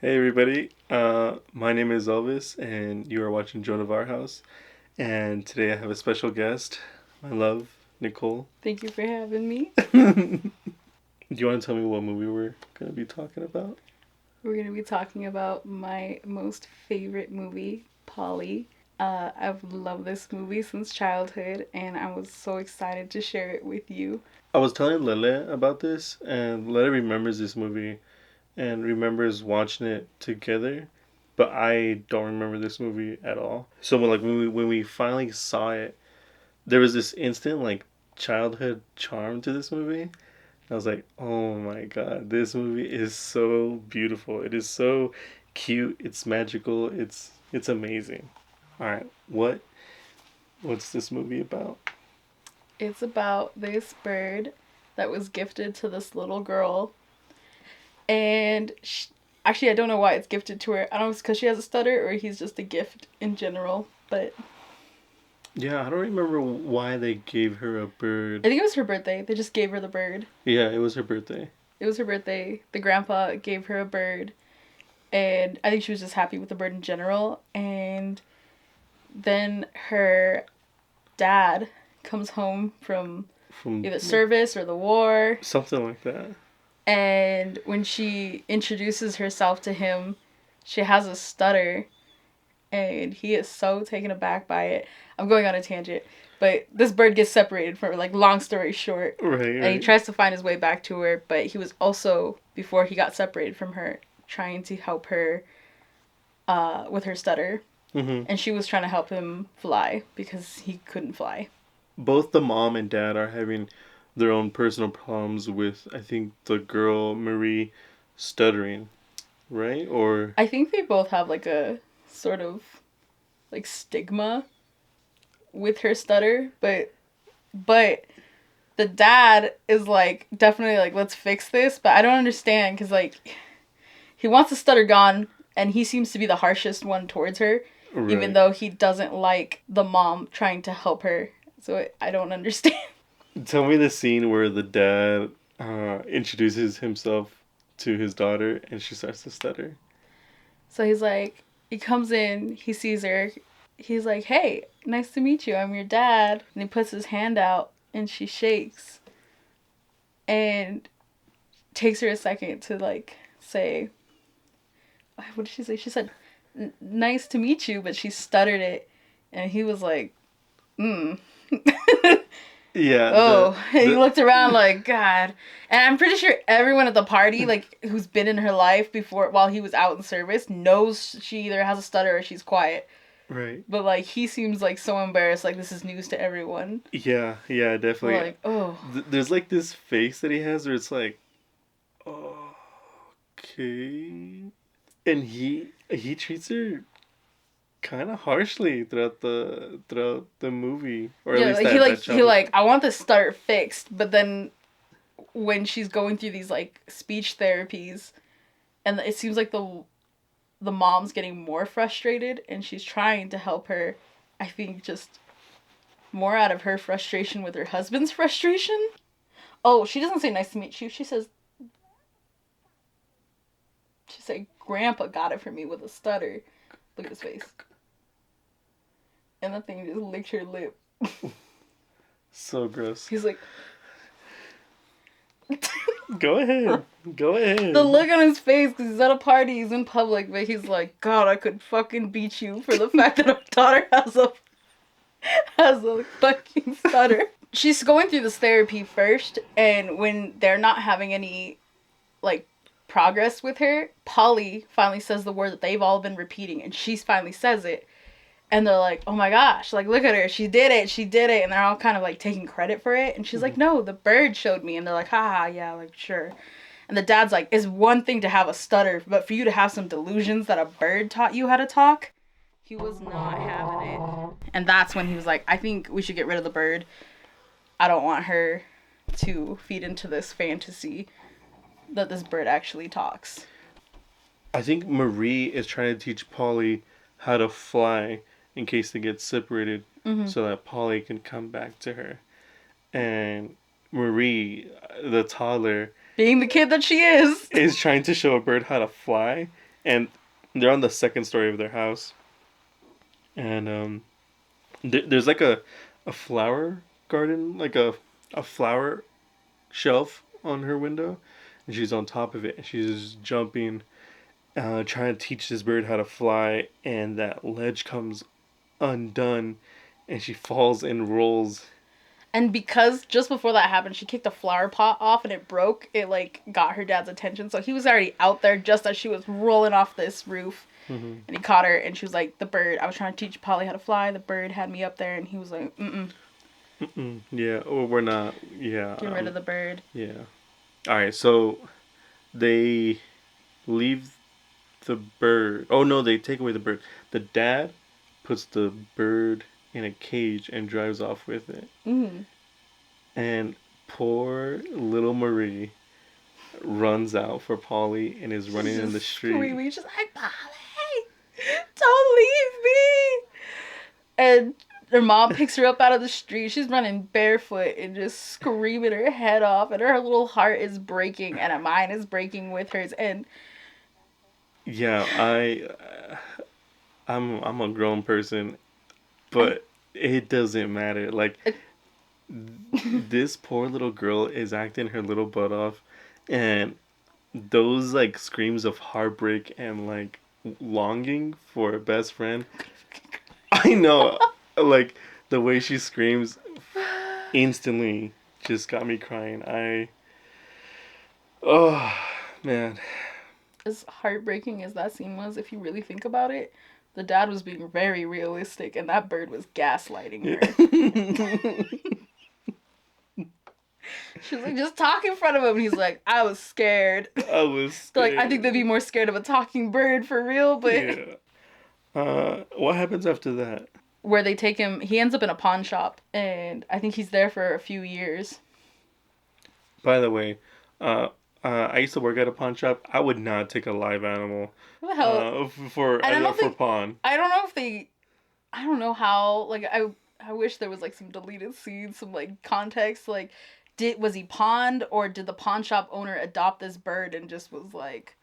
Hey everybody, my name is Elvis, and you are watching Joan of Our House. And today I have a special guest, my love, Nicole. Thank you for having me. Do you want to tell me what movie we're gonna be talking about? We're going to be talking about my most favorite movie, Polly. I've loved this movie since childhood, and I was so excited to share it with you. I was telling Lele about this, and Lele remembers this movie and remembers watching it together, but I don't remember this movie at all. So when we finally saw it, there was this instant childhood charm to this movie. I was like, oh my god, this movie is so beautiful. It is so cute. It's magical. It's amazing. All right, what's this movie about? It's about this bird that was gifted to this little girl, and actually, I don't know why it's gifted to her. I don't know if it's because she has a stutter or he's just a gift in general, but Yeah, I don't remember why they gave her a bird. I think it was her birthday. They just gave her the bird. Yeah, it was her birthday. It was her birthday. The grandpa gave her a bird, and I think she was just happy with the bird in general. And then her dad comes home from From either service or the war, something like that. and when she introduces herself to him, she has a stutter, and he is so taken aback by it. I'm going on a tangent, but this bird gets separated from her, like, long story short. Right, And he right. tries to find his way back to her, but he was also, before he got separated from her, trying to help her with her stutter. Mm-hmm. And she was trying to help him fly because he couldn't fly. Both the mom and dad are having their own personal problems with, I think, the girl Marie stuttering, right? Or I think they both have like a sort of like stigma with her stutter, but the dad is like definitely like, let's fix this, but I don't understand cuz like he wants the stutter gone, and he seems to be the harshest one towards her, even right. though he doesn't like the mom trying to help her. So I don't understand. Tell me the scene where the dad introduces himself to his daughter and she starts to stutter. So he's like, he comes in, he sees her, he's like, hey, nice to meet you, I'm your dad. And he puts his hand out, and she shakes. And takes her a second to, like, say, what did she say? She said, nice to meet you, but she stuttered it. And he was like, mm. Yeah, Oh, and he the looked around like, God. And I'm pretty sure everyone at the party, like, who's been in her life before, while he was out in service, knows she either has a stutter or she's quiet. right. But, like, he seems, like, so embarrassed, like, this is news to everyone. Yeah, yeah, We're definitely. like, oh. There's like this face that he has where it's like, oh, okay, and he treats her kind of harshly throughout the movie, or at Yeah, least like, that he, childhood. like, I want this stutter fixed, but then when she's going through these, like, speech therapies, and it seems like the mom's getting more frustrated, and she's trying to help her, I think just more out of her frustration with her husband's frustration. Oh, she doesn't say nice to meet you. She said Grandpa got it for me with a stutter. Look at his face. And that thing just licked her lip. So gross. He's like, Go ahead. Go the ahead. look on his face because he's at a party, he's in public, but he's like, God, I could fucking beat you for the fact that our daughter has a fucking stutter. She's going through this therapy first, and when they're not having any, like, progress with her, Polly finally says the word that they've all been repeating, and she finally says it. And they're like, oh my gosh, like, look at her, she did it. And they're all kind of, like, taking credit for it. And she's like, no, the bird showed me. And they're like, haha, yeah, like, sure. And the dad's like, it's one thing to have a stutter, but for you to have some delusions that a bird taught you how to talk, he was not having it. And that's when he was like, I think we should get rid of the bird. I don't want her to feed into this fantasy that this bird actually talks. I think Marie is trying to teach Polly how to fly in case they get separated, so that Polly can come back to her. And Marie, the toddler, Being the kid that she is. is trying to show a bird how to fly, and they're on the second story of their house, and there's like a flower garden, like a flower shelf on her window, and she's on top of it. And she's just jumping, trying to teach this bird how to fly, and that ledge comes undone, and she falls and rolls. And because just before that happened, she kicked a flower pot off and it broke, it like got her dad's attention. So he was already out there just as she was rolling off this roof. Mm-hmm. And he caught her and she was like, the bird. I was trying to teach Polly how to fly. The bird had me up there and he was like, mm-mm. Mm-mm. Yeah, or we're not. Yeah. Get rid of the bird. Yeah. All right, so they leave the bird. Oh no, they take away the bird. The dad puts the bird in a cage and drives off with it. Mm. And poor little Marie runs out for Polly and is running in the street. Screaming, she's like, Polly, don't leave me. And her mom picks her up out of the street. She's running barefoot and just screaming her head off. And her little heart is breaking. And mine is breaking with hers. And yeah, I'm a grown person, but it doesn't matter. Like this poor little girl is acting her little butt off, and those like screams of heartbreak and like longing for a best friend. I know, like the way she screams instantly just got me crying. Oh man. As heartbreaking as that scene was, if you really think about it, the dad was being very realistic and that bird was gaslighting her. She was like, just talk in front of him. And he's like, I was scared. I was scared. Like, I think they'd be more scared of a talking bird for real, but. Yeah. What happens after that? Where they take him, he ends up in a pawn shop, and I think he's there for a few years. By the way, I used to work at a pawn shop. I would not take a live animal What the hell? For pawn. I don't know if they, I don't know how. Like I wish there was like some deleted scenes, some like context. Like, was he pawned or did the pawn shop owner adopt this bird and just was like,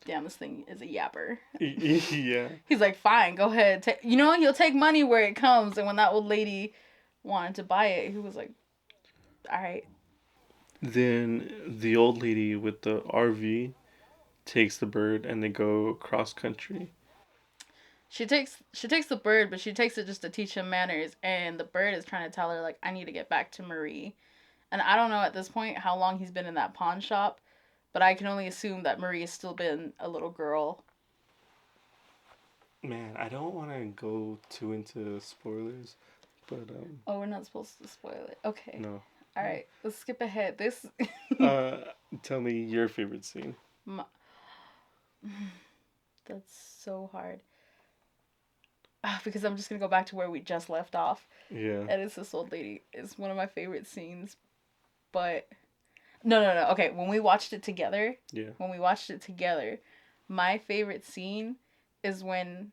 damn, this thing is a yapper. Yeah. He's like, fine, go ahead. He'll take money where it comes. And when that old lady wanted to buy it, he was like, all right. Then the old lady with the RV takes the bird and they go cross country. She takes the bird, but she takes it just to teach him manners. And the bird is trying to tell her, like, I need to get back to Marie. And I don't know at this point how long he's been in that pawn shop, but I can only assume that Marie has still been a little girl. Man, I don't want to go too into spoilers, but Oh, we're not supposed to spoil it. Okay. No. All right, let's skip ahead. This. Tell me your favorite scene. That's so hard. Because I'm just gonna go back to where we just left off. Yeah. And it's this old lady. It's one of my favorite scenes, but no. Okay, when we watched it together. Yeah. When we watched it together, my favorite scene is when.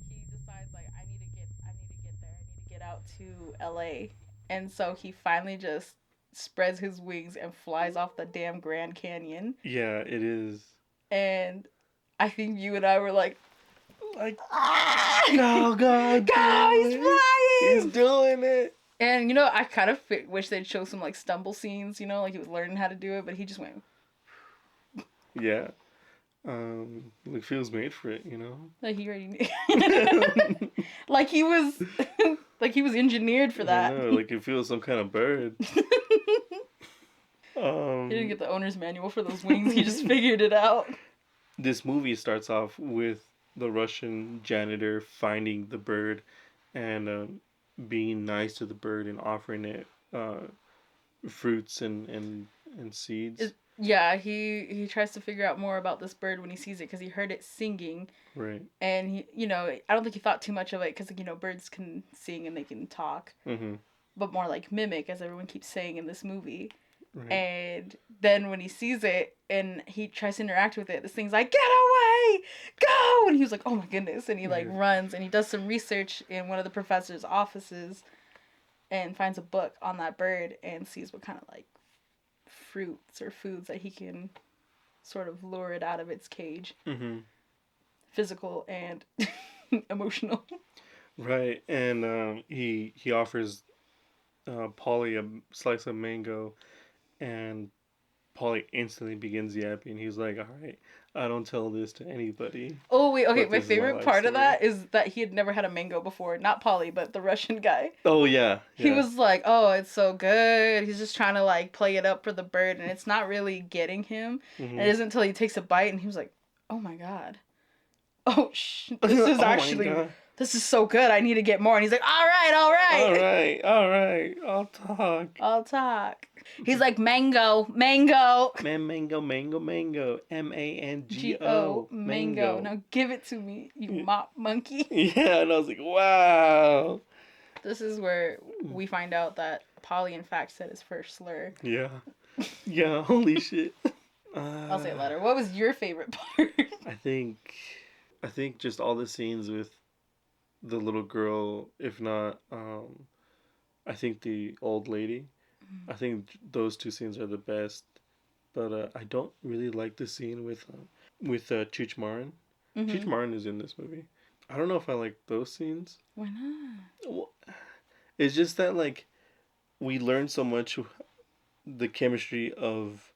He decides like I need to get there. I need to get out to LA. And so he finally just spreads his wings and flies off the damn Grand Canyon. Yeah, it is. And I think you and I were like, go, he's flying! He's doing it! And, I kind of wish they'd show some, like, stumble scenes, like he was learning how to do it, but he just went. Yeah. Like, feels made for it, Like, he already knew. like, he was engineered for that. I know, like, it feels some kind of bird. He didn't get the owner's manual for those wings. He just figured it out. This movie starts off with the Russian janitor finding the bird and being nice to the bird and offering it fruits and seeds. Yeah, he tries to figure out more about this bird when he sees it because he heard it singing. Right. And he, I don't think he thought too much of it because birds can sing and they can talk. Mm-hmm. But more like mimic, as everyone keeps saying in this movie. Right. And then when he sees it and he tries to interact with it, this thing's like, get away, go! And he was like, oh my goodness. And he runs and he does some research in one of the professor's offices and finds a book on that bird and sees what kind of like fruits or foods that he can sort of lure it out of its cage. Mm-hmm. Physical and emotional. Right, and he offers Polly a slice of mango, and Polly instantly begins yapping. He's like, "All right, I don't tell this to anybody, Oh wait, okay. but My this is my favorite life part of story." that is that he had never had a mango before. Not Polly, but the Russian guy. Oh yeah, He yeah. was like, "Oh, it's so good." He's just trying to like play it up for the bird, and it's not really getting him. And it Mm-hmm. isn't until he takes a bite, and he was like, "Oh my god, this is Oh my actually, god. this is so good. I need to get more." And he's like, "All right, all All right, right, all right. I'll talk. I'll talk." He's like, "Mango, mango." Man, mango, mango, mango. G-O, MANGO, mango. mango. Now give it to me, you mop monkey. Yeah, and I was like, wow. This is where we find out that Polly, in fact, said his first slur. Yeah. Yeah, holy shit. I'll say it later. What was your favorite part? I think just all the scenes with the little girl, if not I think the old lady. I think those two scenes are the best. But I don't really like the scene with Cheech Marin. Cheech Mm-hmm. Marin is in this movie. I don't know if I like those scenes. Why not? Well, it's just that like we learn so much the chemistry of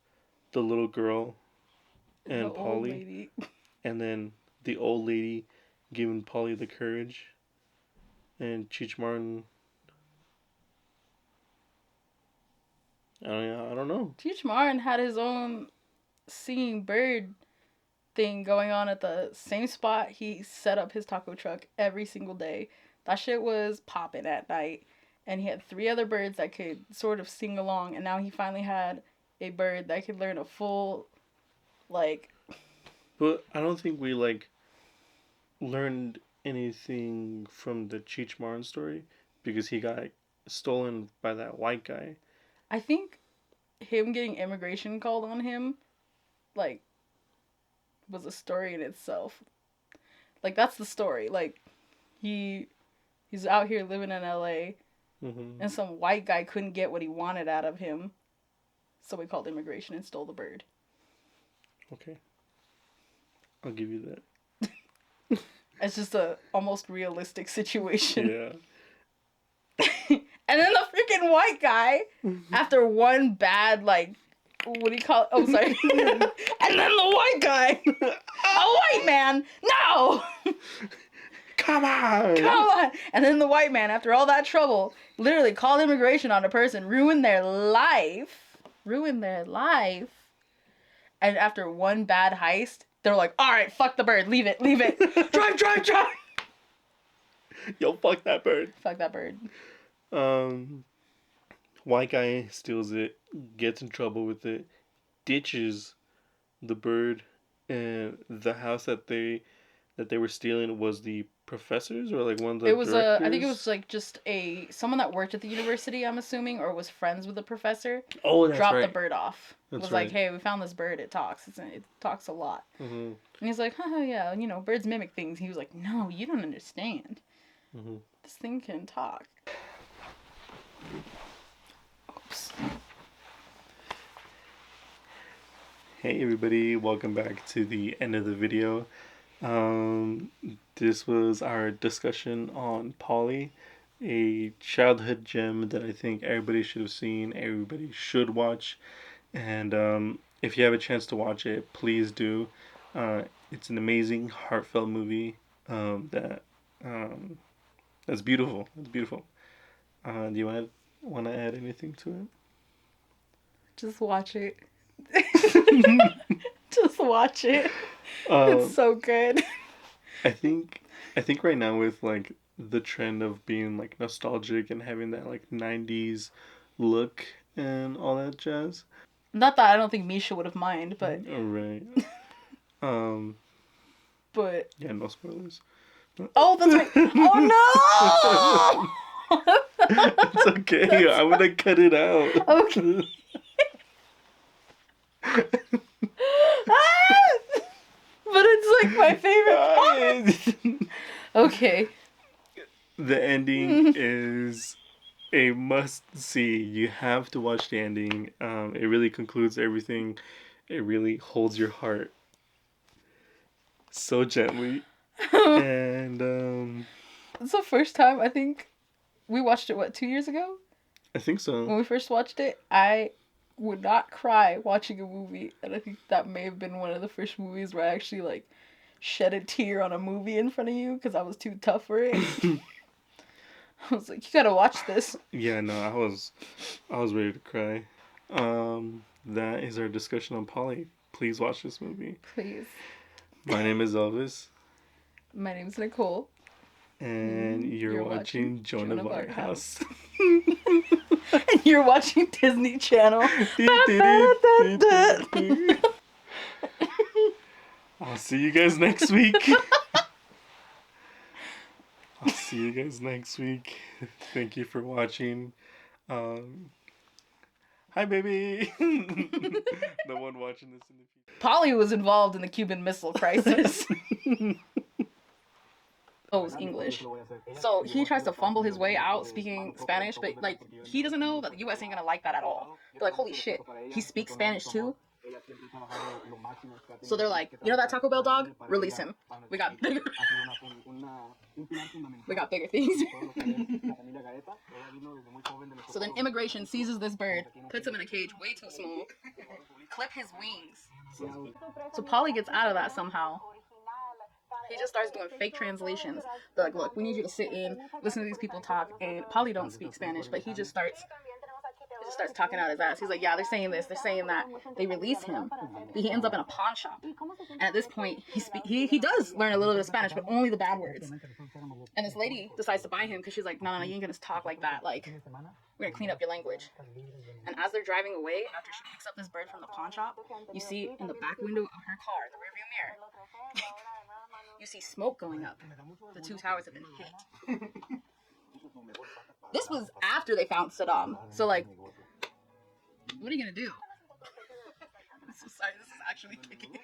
the little girl The and old Polly, lady. and then the old lady giving Polly the courage, and Cheech Marin. I don't know. Cheech Marin had his own singing bird thing going on at the same spot he set up his taco truck every single day. That shit was popping at night. And he had 3 other birds that could sort of sing along. And now he finally had a bird that could learn a full, like... But I don't think we like learned anything from the Cheech Marin story because he got stolen by that white guy. I think him getting immigration called on him, like, was a story in itself. Like, that's the story. Like, he's out here living in LA, Mm-hmm. and some white guy couldn't get what he wanted out of him, so he called immigration and stole the bird. Okay, I'll give you that. It's just a almost realistic situation. Yeah. And then the freaking white guy, after one bad, like, what do you call it? Oh, sorry. And then the white guy, a white man, no! Come on! Come on! And then the white man, after all that trouble, literally called immigration on a person, ruined their life. And after one bad heist, they're like, all right, fuck the bird, leave it. drive. Yo, fuck that bird. Fuck that bird. White guy steals it, gets in trouble with it, ditches the bird, and the house that they were stealing was the professors or like one of the It was directors? I think it was like just someone that worked at the university, I'm assuming, or was friends with the professor. Oh, that's dropped right. the bird off. That's was right. like, hey, we found this bird. It talks. It talks a lot. Mm-hmm. And he's like, oh yeah, birds mimic things. He was like, no, you don't understand. Mm-hmm. This thing can talk. Oops. Hey everybody, welcome back to the end of the video. This was our discussion on Paulie, a childhood gem that I think everybody should have seen, everybody should watch, and if you have a chance to watch it, please do. It's an amazing, heartfelt movie that's beautiful. It's beautiful. Do you want to add anything to it? Just watch it. Just watch it. It's so good. I think right now with like the trend of being like nostalgic and having that like 90s look and all that jazz. Not that I don't think Misha would have minded, but All right. but Yeah, no spoilers. oh, that's right. Oh no! It's okay. I'm gonna cut it out. Okay. But it's like my favorite part. Okay. The ending is a must see. You have to watch the ending. It really concludes everything. It really holds your heart so gently. And It's the first time I think we watched it. What, 2 years ago? I think When so. we first watched it, I would not cry watching a movie, and I think that may have been one of the first movies where I actually like shed a tear on a movie in front of you because I was too tough for it. I was like, you gotta watch this. Yeah, no, I was ready to cry. That is our discussion on Polly. Please watch this movie. Please. My name is Elvis, My name's Nicole. and you're You're watching watching Joan Joan of of Arc Arc House. And you're watching Disney Channel. I'll see you guys next week. I'll see you guys next week. Thank you for watching. Um, Hi, baby. The one watching this in the future. Paulie was involved in the Cuban Missile Crisis. Oh, it's English. So he tries to fumble his way out speaking Spanish, but like he doesn't know that the U.S. ain't gonna like that at all. They're like, holy shit, he speaks Spanish too. So they're like, you know that Taco Bell dog? Release him. We got bigger. We got bigger things. So then immigration seizes this bird, puts him in a cage way too small, clip his wings. So Polly gets out of that somehow. He just starts doing fake translations. They're like, look, we need you to sit in, listen to these people talk, and Polly don't speak Spanish, but he just starts talking out his ass. He's like, yeah, they're saying this, they're saying that. They release him. He ends up in a pawn shop. And at this point, he does learn a little bit of Spanish, but only the bad words. And this lady decides to buy him because she's like, no, you ain't gonna talk like that. Like, we're gonna clean up your language. And as they're driving away, after she picks up this bird from the pawn shop, you see in the back window of her car, the rearview mirror, you see smoke going up. The two towers have been hit. This was after they found Saddam. So, like, what are you gonna do? I'm so sorry, this is actually kicking.